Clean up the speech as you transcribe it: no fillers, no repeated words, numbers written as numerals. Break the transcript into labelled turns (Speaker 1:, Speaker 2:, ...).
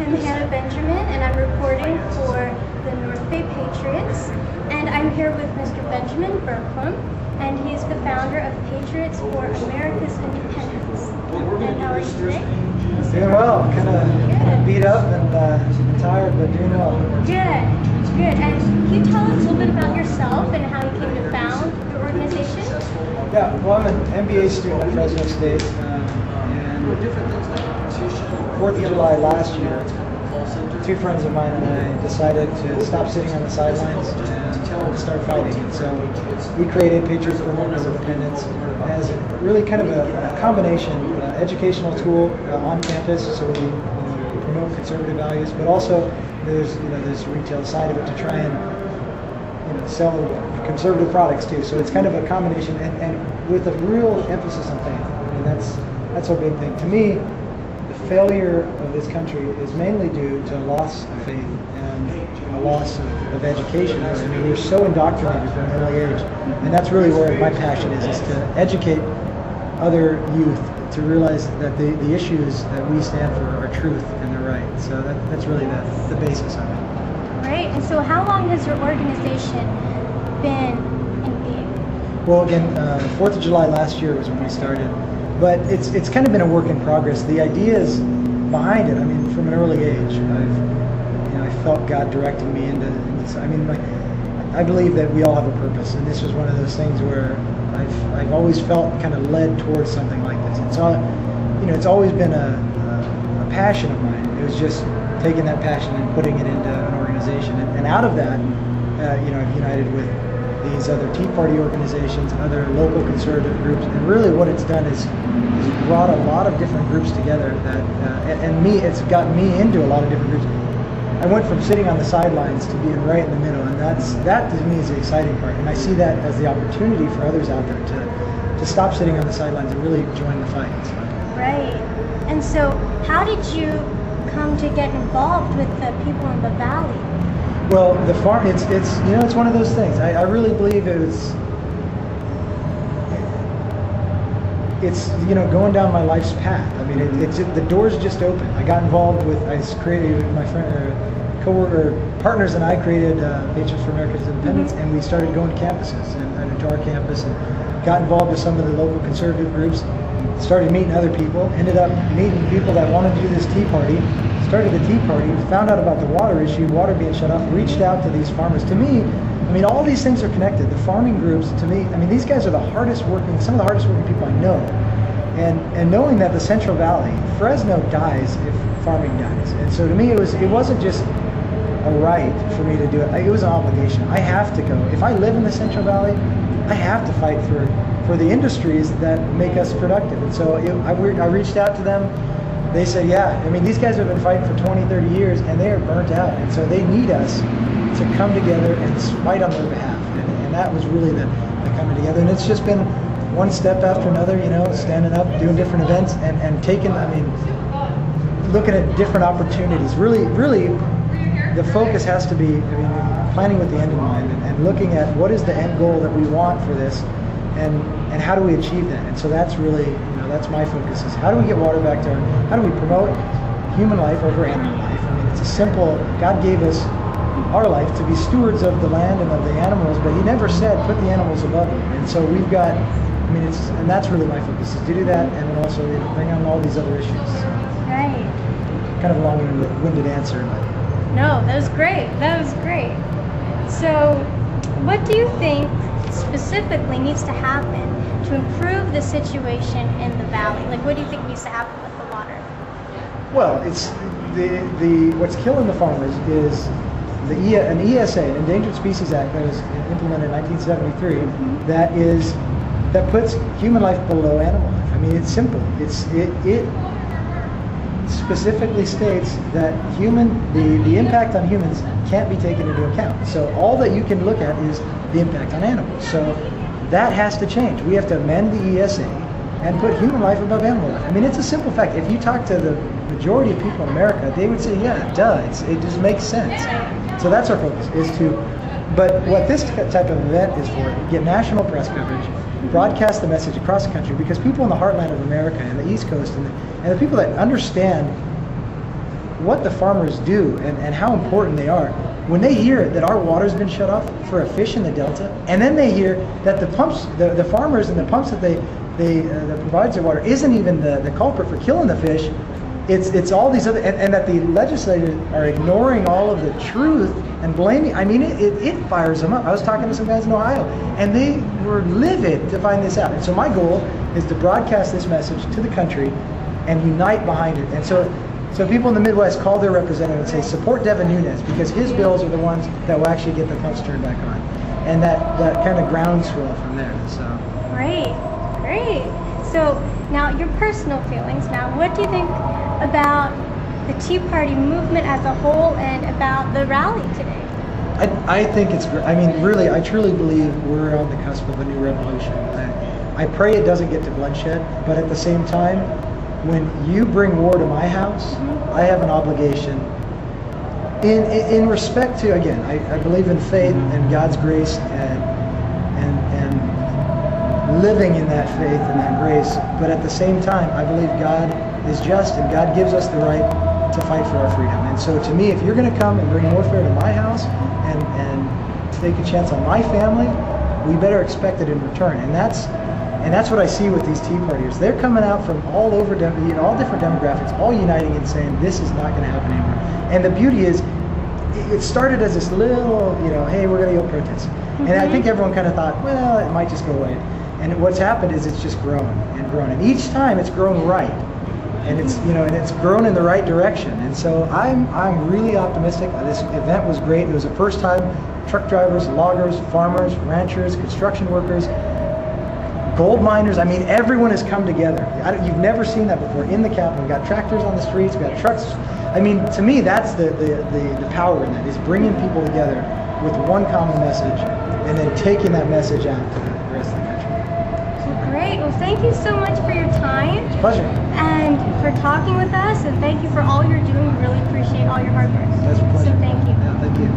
Speaker 1: I'm Hannah Benjamin, and I'm reporting for the North Bay Patriots. And I'm here with Mr. Benjamin Bergquam, and he's the founder of Patriots for America's Independence. And how are you today?
Speaker 2: Doing well. Kind of beat up and tired, but doing well.
Speaker 1: Good, good. And can you tell us a little bit about yourself and how you came to found your organization?
Speaker 2: Yeah, well, I'm an MBA student at Fresno State, and 4th of July last year, two friends of mine and I decided to stop sitting on the sidelines and start fighting. And so we created Patriots for America's Independence as really kind of a combination educational tool on campus, so we promote conservative values, but also there's this retail side of it to try and sell conservative products too. So it's kind of a combination, and with a real emphasis on faith. I mean, that's a big thing to me. The failure of this country is mainly due to a loss of faith and a loss of education. I mean, we're so indoctrinated from an early age, and that's really where my passion is to educate other youth to realize that the issues that we stand for are truth and they're right. So that's really the basis of it.
Speaker 1: Great. And so how long has your organization been in being?
Speaker 2: Well, again, 4th of July last year was when we started, but it's kind of been a work in progress. The ideas behind it, I mean, from an early age, I felt God directing me into this. I mean, I believe that we all have a purpose, and this was one of those things where I've always felt kind of led towards something like this. And so, it's always been a passion of mine. It was just taking that passion and putting it into an organization. And out of that, I've united with these other Tea Party organizations, other local conservative groups, and really what it's done is brought a lot of different groups together. It's gotten me into a lot of different groups. I went from sitting on the sidelines to being right in the middle, and that to me is the exciting part. And I see that as the opportunity for others out there to stop sitting on the sidelines and really join the fight. So.
Speaker 1: Right. And so, how did you come to get involved with the people in the valley?
Speaker 2: Well, the farm, it's one of those things. I really believe it's going down my life's path. I mean, the doors just open. I got involved with, my friend, co-worker, partners and I created Patriots for America's Independence, and we started going to campuses and to our campus and got involved with some of the local conservative groups, started meeting other people, ended up meeting people that wanted to do this Tea Party, started the Tea Party, found out about the water issue, water being shut off, reached out to these farmers. To me, I mean, all these things are connected. The farming groups, to me, I mean, these guys are some of the hardest working people I know. And knowing that the Central Valley, Fresno dies if farming dies. And so to me, it wasn't just a right for me to do it. It was an obligation. I have to go. If I live in the Central Valley, I have to fight for the industries that make us productive. And so I reached out to them. They said, yeah, I mean, these guys have been fighting for 20, 30 years, and they are burnt out. And so they need us to come together and fight on their behalf. And that was really the coming together. And it's just been one step after another, standing up, doing different events, and taking, looking at different opportunities. Really, the focus has to be, planning with the end in mind and looking at what is the end goal that we want for this, and how do we achieve that. And so that's really, that's my focus, is how do we get water back to how do we promote human life over animal life. I mean, it's a simple, God gave us our life to be stewards of the land and of the animals, but he never said put the animals above them. And so we've got, and that's really my focus, is to do that, and then also bring on all these other issues.
Speaker 1: Right.
Speaker 2: Kind of a long-winded answer, but.
Speaker 1: No, that was great. So, what do you think specifically needs to happen to improve the situation in the valley? Like, what do you think needs to happen with the water?
Speaker 2: Well, it's what's killing the farmers is an ESA, an Endangered Species Act, that was implemented in 1973. That puts human life below animal life. I mean, it's simple. It specifically states that the impact on humans can't be taken into account. So all that you can look at is the impact on animals. So that has to change. We have to amend the ESA and put human life above animal life. I mean, it's a simple fact. If you talk to the majority of people in America, they would say, yeah, duh, it just makes sense. So that's our focus, but what this type of event is for, get national press coverage, broadcast the message across the country, because people in the heartland of America and the East Coast and the people that understand what the farmers do and how important they are. When they hear that our water's been shut off for a fish in the delta, and then they hear that the pumps, the farmers and the pumps that that provides the water isn't even the culprit for killing the fish. It's all these other, and that the legislators are ignoring all of the truth and blaming. I mean, it fires them up. I was talking to some guys in Ohio, and they were livid to find this out. And so my goal is to broadcast this message to the country and unite behind it. And so people in the Midwest call their representative and say, support Devin Nunes, because his bills are the ones that will actually get the pumps turned back on. And that kind of groundswell from there. So.
Speaker 1: Great. So now your personal feelings. Now, what do you think about the Tea Party movement as a whole and about the rally today?
Speaker 2: I think it's great. I mean, really, I truly believe we're on the cusp of a new revolution. I pray it doesn't get to bloodshed, but at the same time, when you bring war to my house, I have an obligation in respect to, again, I believe in faith and God's grace and living in that faith and that grace, but at the same time, I believe God is just and God gives us the right to fight for our freedom. And so to me, if you're going to come and bring warfare to my house and take a chance on my family, we better expect it in return. And that's what I see with these Tea Partiers. They're coming out from all over, all different demographics, all uniting and saying this is not going to happen anymore. And the beauty is, it started as this little, hey, we're going to go protest. And I think everyone kind of thought, well, it might just go away. And what's happened is it's just grown and grown. And each time it's grown right. And it's, and it's grown in the right direction. And so I'm really optimistic. This event was great. It was the first time truck drivers, loggers, farmers, ranchers, construction workers, gold miners, I mean, everyone has come together. You've never seen that before in the Capitol. We've got tractors on the streets, we've got trucks. I mean, to me, that's the power in that, is bringing people together with one common message and then taking that message out to the rest of the country.
Speaker 1: Well, great. Well, thank you so much for your time.
Speaker 2: It's a pleasure.
Speaker 1: And for talking with us, and thank you for all you're doing. We really appreciate all your hard work.
Speaker 2: That's a pleasure.
Speaker 1: So thank you.
Speaker 2: Yeah, thank you.